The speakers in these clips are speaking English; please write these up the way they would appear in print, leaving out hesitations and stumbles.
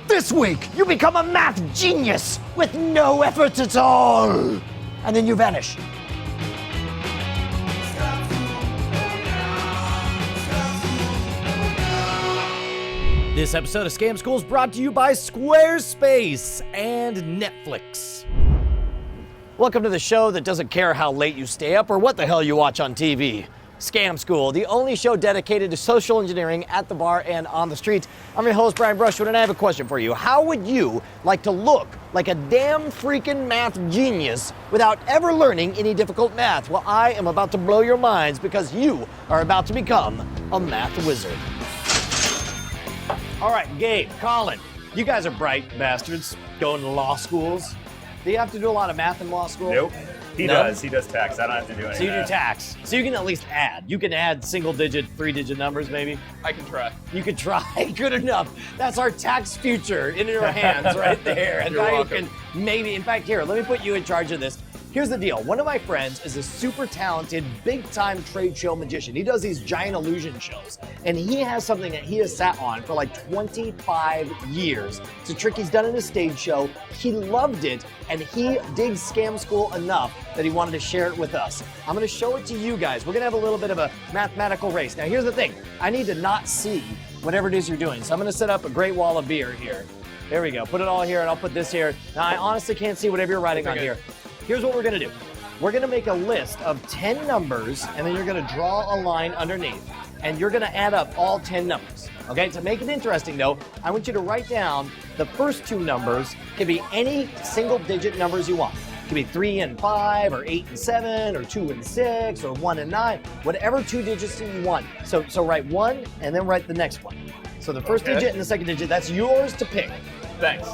This week, you become a math genius with no effort at all. And then you vanish. This episode of Scam School is brought to you by Squarespace and Netflix. Welcome to the show that doesn't care how late you stay up or what the hell you watch on TV. Scam School, the only show dedicated to social engineering at the bar and on the streets. I'm your host, Brian Brushwood, and I have a question for you. How would you like to look like a damn freaking math genius without ever learning any difficult math? Well, I am about to blow your minds because you are about to become a math wizard. All right, Gabe, Colin, you guys are bright bastards going to law schools. Do you have to do a lot of math in law school? Nope. He does tax. I don't have to do anything. So you do tax. So you can at least add. You can add single-digit, three-digit numbers, maybe? I can try. You can try. Good enough. That's our tax future in your hands right there. And You're now welcome. you can maybe, in fact, here, let me put you in charge of this. Here's the deal. One of my friends is a super talented, big-time trade show magician. He does these giant illusion shows. And he has something that he has sat on for like 25 years. It's a trick he's done in a stage show. He loved it, and he digs Scam School enough that he wanted to share it with us. I'm gonna show it to you guys. We're gonna have a little bit of a mathematical race. Now, here's the thing. I need to not see whatever it is you're doing. So I'm gonna set up a great wall of beer here. There we go. Put it all here, and I'll put this here. Now, I honestly can't see whatever you're writing on here. Here's what we're gonna do. We're gonna make a list of 10 numbers, and then you're gonna draw a line underneath, and you're gonna add up all 10 numbers. Okay, to make it interesting though, I want you to write down the first two numbers. Can be any single digit numbers you want. It could be 3 and 5, or 8 and 7, or 2 and 6, or 1 and 9, whatever two digits you want. So write one, and then write the next one. So the first digit and the second digit, that's yours to pick. Thanks.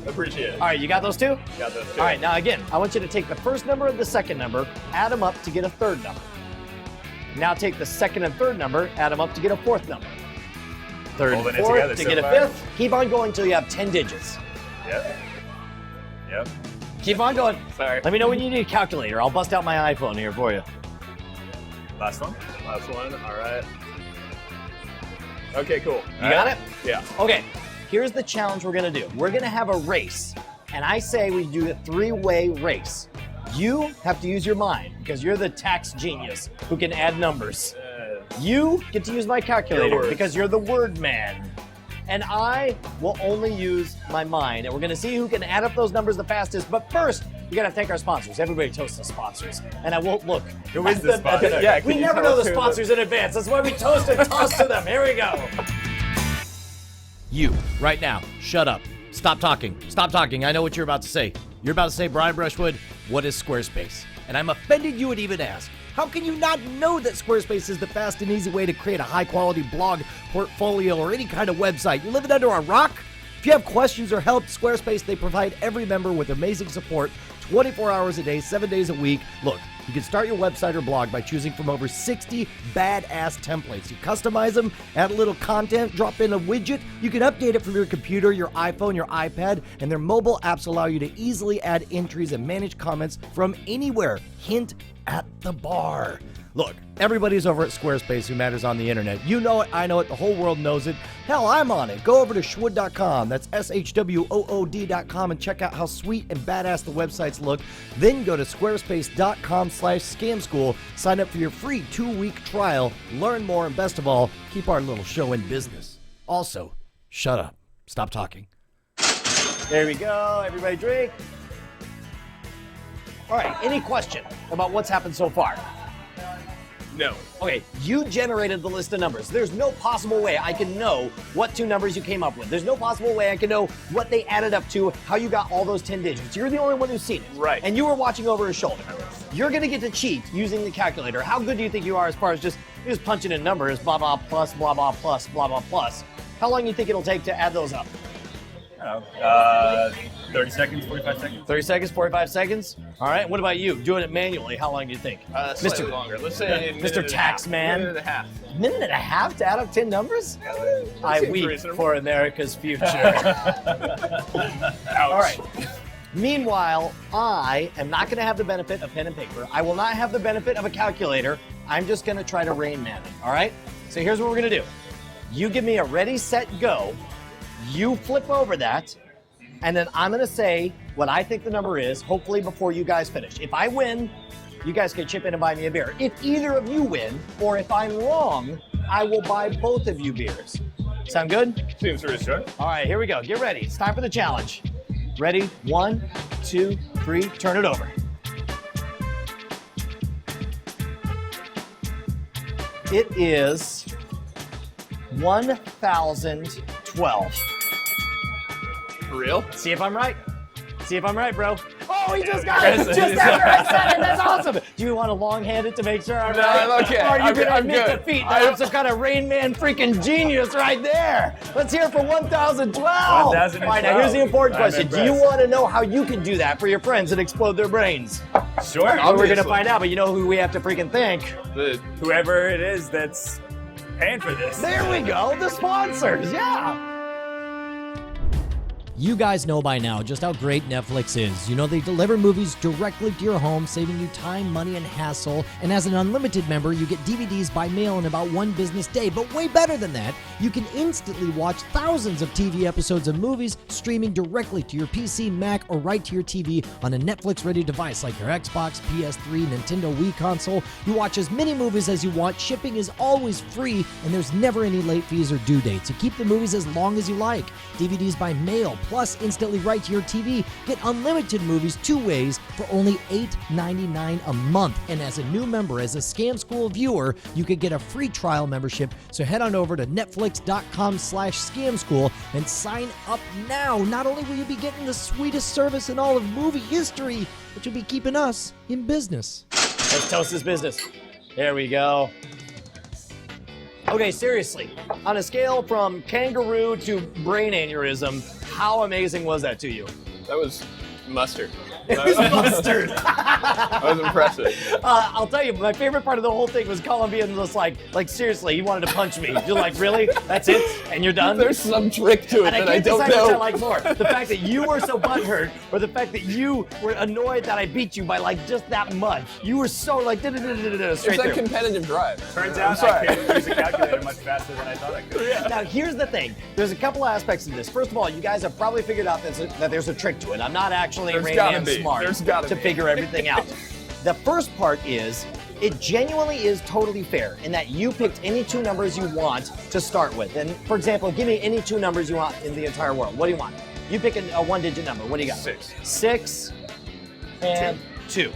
Appreciate it. All right, you got those two? Got those two. All right, now again, I want you to take the first number and the second number, add them up to get a third number. Now take the second and third number, add them up to get a fourth number. Third and Holding it fourth together to so get a far. fifth. Keep on going until you have 10 digits. Yep. Keep on going. Sorry. Let me know when you need a calculator. I'll bust out my iPhone here for you. Last one. All right. Okay, cool. You got it? Yeah. Okay, here's the challenge we're gonna do. We're gonna have a race, and I say we do a three-way race. You have to use your mind because you're the tax genius who can add numbers. You get to use my calculator Your words. because you're the word man. And I will only use my mind. And we're gonna see who can add up those numbers the fastest. But first, we gotta thank our sponsors. Everybody toast the sponsors. And I won't look. Who is the sponsor? Yeah, we can you never tell know us the who sponsors in advance. That's why we toast and toss to them. Here we go. You, right now, shut up. Stop talking. Stop talking. I know what you're about to say. You're about to say, Brian Brushwood, what is Squarespace? And I'm offended you would even ask. How can you not know that Squarespace is the fast and easy way to create a high-quality blog, portfolio, or any kind of website? You living under a rock? If you have questions or help, Squarespace, they provide every member with amazing support 24 hours a day, 7 days a week. Look, you can start your website or blog by choosing from over 60 badass templates. You customize them, add a little content, drop in a widget. You can update it from your computer, your iPhone, your iPad, and their mobile apps allow you to easily add entries and manage comments from anywhere. Hint, at the bar. Look, everybody's over at Squarespace who matters on the internet. You know it, I know it, the whole world knows it. Hell, I'm on it. Go over to shwood.com, that's SHWOOD.com, and check out how sweet and badass the websites look. Then go to squarespace.com/scamschool, sign up for your free 2-week trial, learn more, and best of all, keep our little show in business. Also, shut up. Stop talking. There we go. Everybody drink. All right, any question about what's happened so far? No. Okay, you generated the list of numbers. There's no possible way I can know what two numbers you came up with. There's no possible way I can know what they added up to, how you got all those 10 digits. You're the only one who's seen it. Right. And you were watching over his shoulder. You're gonna get to cheat using the calculator. How good do you think you are as far as just punching in numbers, blah, blah, plus, blah, blah, plus, blah, blah, plus? How long do you think it'll take to add those up? 30 seconds, 45 seconds. 30 seconds, 45 seconds? All right, what about you? Doing it manually, how long do you think? Slightly longer. Let's say Mr. Taxman. Minute and a half. Minute and a half to add up 10 numbers? I seems weep reasonable. for America's future. Ouch. All right. Meanwhile, I am not going to have the benefit of pen and paper. I will not have the benefit of a calculator. I'm just gonna try to Rain Man it, all right? So here's what we're gonna do. You give me a ready, set, go. You flip over that, and then I'm gonna say what I think the number is, hopefully before you guys finish. If I win, you guys can chip in and buy me a beer. If either of you win, or if I'm wrong, I will buy both of you beers. Sound good? Seems pretty sure. All right, here we go. Get ready. It's time for the challenge. Ready? 1, 2, 3, turn it over. It is 1,012. For real? See if I'm right. See if I'm right, bro. Oh, he just got it just after I said it. That's awesome. Do you want to long-hand it to make sure I'm No, right? I'm okay. Or are you I'm going to good. admit defeat? I'm some kind of Rain Man freaking genius right there. Let's hear it for 1,012. 1,012. All right, now here's the important I'm question. Do impressed. you want to know how you can do that for your friends and explode their brains? Sure. Well, we're going to obviously. find out, but you know who we have to freaking thank? Whoever it is that's paying for this. There we go, the sponsors, yeah. You guys know by now just how great Netflix is. You know they deliver movies directly to your home, saving you time, money, and hassle. And as an unlimited member, you get DVDs by mail in about 1 business day. But way better than that, you can instantly watch thousands of TV episodes of movies streaming directly to your PC, Mac, or right to your TV on a Netflix-ready device like your Xbox, PS3, Nintendo Wii console. You watch as many movies as you want. Shipping is always free, and there's never any late fees or due dates. So keep the movies as long as you like. DVDs by mail, plus instantly right to your TV. Get unlimited movies 2 ways for only $8.99 a month. And as a new member, as a Scam School viewer, you could get a free trial membership. So head on over to netflix.com/scamschool and sign up now. Not only will you be getting the sweetest service in all of movie history, but you'll be keeping us in business. Let's toast this business. There we go. Okay, seriously, on a scale from kangaroo to brain aneurysm, how amazing was that to you? That was mustard. It was mustard. That was impressive. I'll tell you, my favorite part of the whole thing was Colin being just like seriously, he wanted to punch me. You're like, really? That's it? And you're done? There's some trick to it And I that I can't don't decide which I know. like more. The fact that you were so butthurt, or the fact that you were annoyed that I beat you by like just that much. You were so like It's straight that through. competitive drive. Turns I'm out sorry. I could use a calculator much faster than I thought I could. Now, here's the thing. There's a couple aspects to this. First of all, you guys have probably figured out that there's a trick to it. I'm not actually There's Rain gotta Man be. smart There's gotta to be. figure everything out. The first part is, it genuinely is totally fair in that you picked any 2 numbers you want to start with. And for example, give me any 2 numbers you want in the entire world. What do you want? You pick a 1-digit number. What do you got? 6. 6 and 2.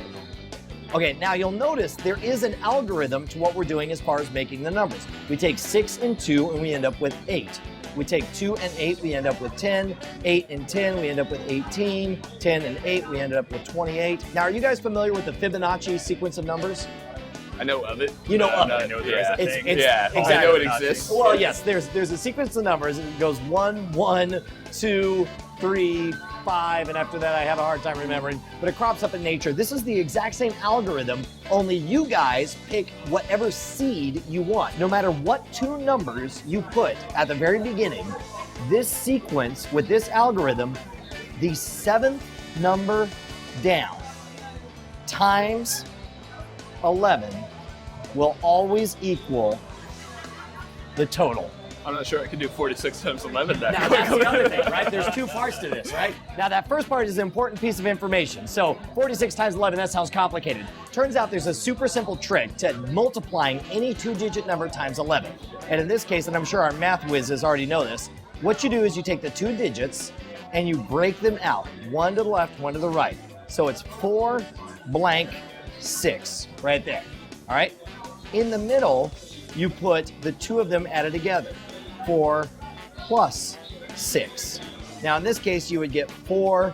Okay, now you'll notice there is an algorithm to what we're doing as far as making the numbers. We take 6 and 2 and we end up with 8. We take 2 and 8, we end up with 10. 8 and 10, we end up with 18. 10 and 8, we ended up with 28. Now, are you guys familiar with the Fibonacci sequence of numbers? I know of it. You know of I it. know there is a It's- thing. it's- Yeah, exactly. I know it exists. Well, yes, there's a sequence of numbers, and it goes 1, 1, 2, 3, 5, and after that I have a hard time remembering, but it crops up in nature. This is the exact same algorithm, only you guys pick whatever seed you want. No matter what 2 numbers you put at the very beginning, this sequence with this algorithm, the 7th number down times 11 will always equal the total. I'm not sure I could do 46 times 11 that Now quickly. that's the other thing, right? There's 2 parts to this, right? Now that first part is an important piece of information. So 46 times 11, that sounds complicated. Turns out there's a super simple trick to multiplying any 2-digit number times 11. And in this case, and I'm sure our math whizzes already know this, what you do is you take the 2 digits and you break them out, 1 to the left, 1 to the right. So it's 4 blank 6 right there, all right? In the middle, you put the 2 of them added together, 4 plus 6. Now in this case, you would get 4,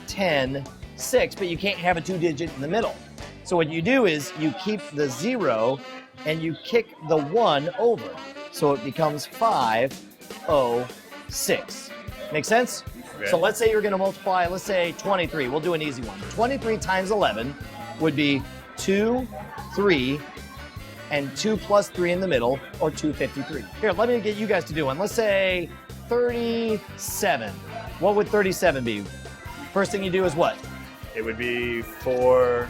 10, 6, but you can't have a 2-digit in the middle. So what you do is you keep the 0 and you kick the 1 over. So it becomes 506. Make sense? Okay. So let's say you're gonna multiply, let's say 23. We'll do an easy one. 23 times 11 would be 2, 3, and 2 plus 3 in the middle, or 253. Here, let me get you guys to do one. Let's say 37. What would 37 be? First thing you do is what? It would be 4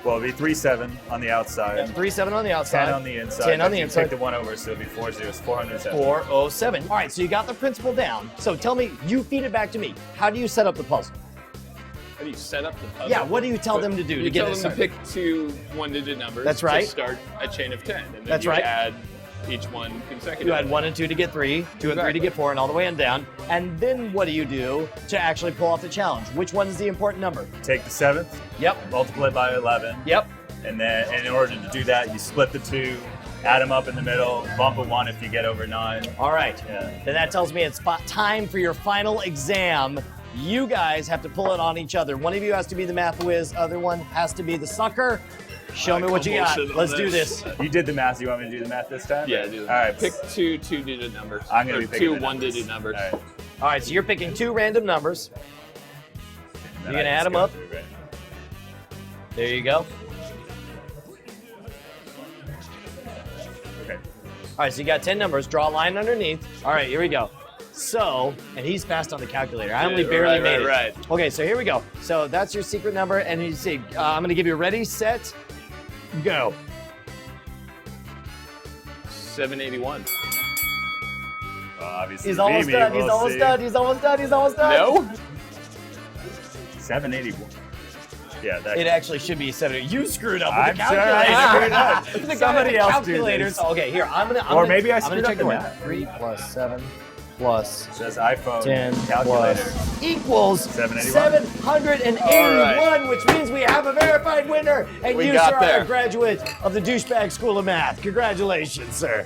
Well, it'd be 3, 7 on the outside. 3, 7 on the outside. 10 on the inside. 10 on the You inside. Take the 1 over, so it'd be 4 zeros, 407. 407. All right, so you got the principle down. So tell me, you feed it back to me. How do you set up the puzzle? How do you set up the puzzle? Yeah, what do you tell them to do you to get tell it them to started? pick 2 1-digit numbers. That's right. To start a chain of 10, and then That's you right. add each one consecutively. You had 1 and 2 to get 3, 2 and 3 to get 4, and all the way and down. And then what do you do to actually pull off the challenge? Which one is the important number? Take the 7th, Yep. multiply it by 11. Yep. And then, and in order to do that, you split the 2, add them up in the middle, bump a 1 if you get over 9. All right. Yeah. Then that tells me it's time for your final exam. You guys have to pull it on each other. One of you has to be the math whiz, other one has to be the sucker. Show me what you got. Let's do this. You did the math. You want me to do the math this time? Yeah, do that. All right. Pick 2 2-digit numbers. I'm going or to be picking 2 the numbers. 1-digit numbers. All right. All right, so you're picking 2 random numbers. You're going to add them up. There you go. Okay. All right, so you got 10 numbers. Draw a line underneath. All right, here we go. So, and he's fast on the calculator. I only barely made it. Right. Okay, so here we go. So that's your secret number, and you see, I'm gonna give you ready, set, go. 781. Well, obviously, He's almost done. He's almost done. He's almost done. He's almost done. No? 781. Yeah, that. It actually should be 70. You screwed up with I'm the sure calculator. I screwed up. The guy with Somebody the else do calculators. this. Okay, here I'm gonna. Or maybe I I'm gonna screwed check up the the word. math. 3 plus 7 plus It says iPhone 10 calculator. plus equals 781. 781, which means we have a verified winner, and We you, got sir, are there. a graduate of the Douchebag School of Math. Congratulations, sir.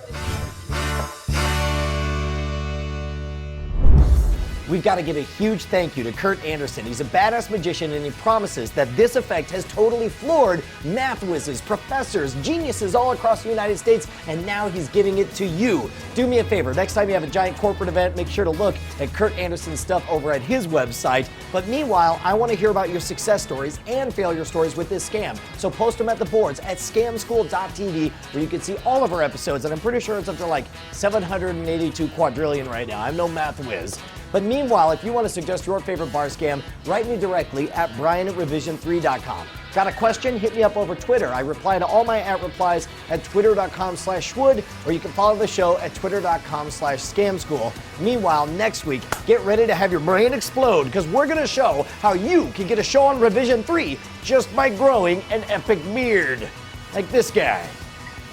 We've got to give a huge thank you to Kurt Anderson. He's a badass magician, and he promises that this effect has totally floored math whizzes, professors, geniuses all across the United States, and now he's giving it to you. Do me a favor, next time you have a giant corporate event, make sure to look at Kurt Anderson's stuff over at his website. But meanwhile, I want to hear about your success stories and failure stories with this scam. So post them at the boards at scamschool.tv, where you can see all of our episodes, and I'm pretty sure it's up to like 782 quadrillion right now. I'm no math whiz. But meanwhile, if you want to suggest your favorite bar scam, write me directly at brian@revision3.com. Got a question? Hit me up over Twitter. I reply to all my @replies at twitter.com/schwood, or you can follow the show at twitter.com/scamschool. Meanwhile, next week, get ready to have your brain explode, because we're going to show how you can get a show on Revision 3 just by growing an epic beard. Like this guy.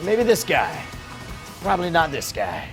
Or maybe this guy. Probably not this guy.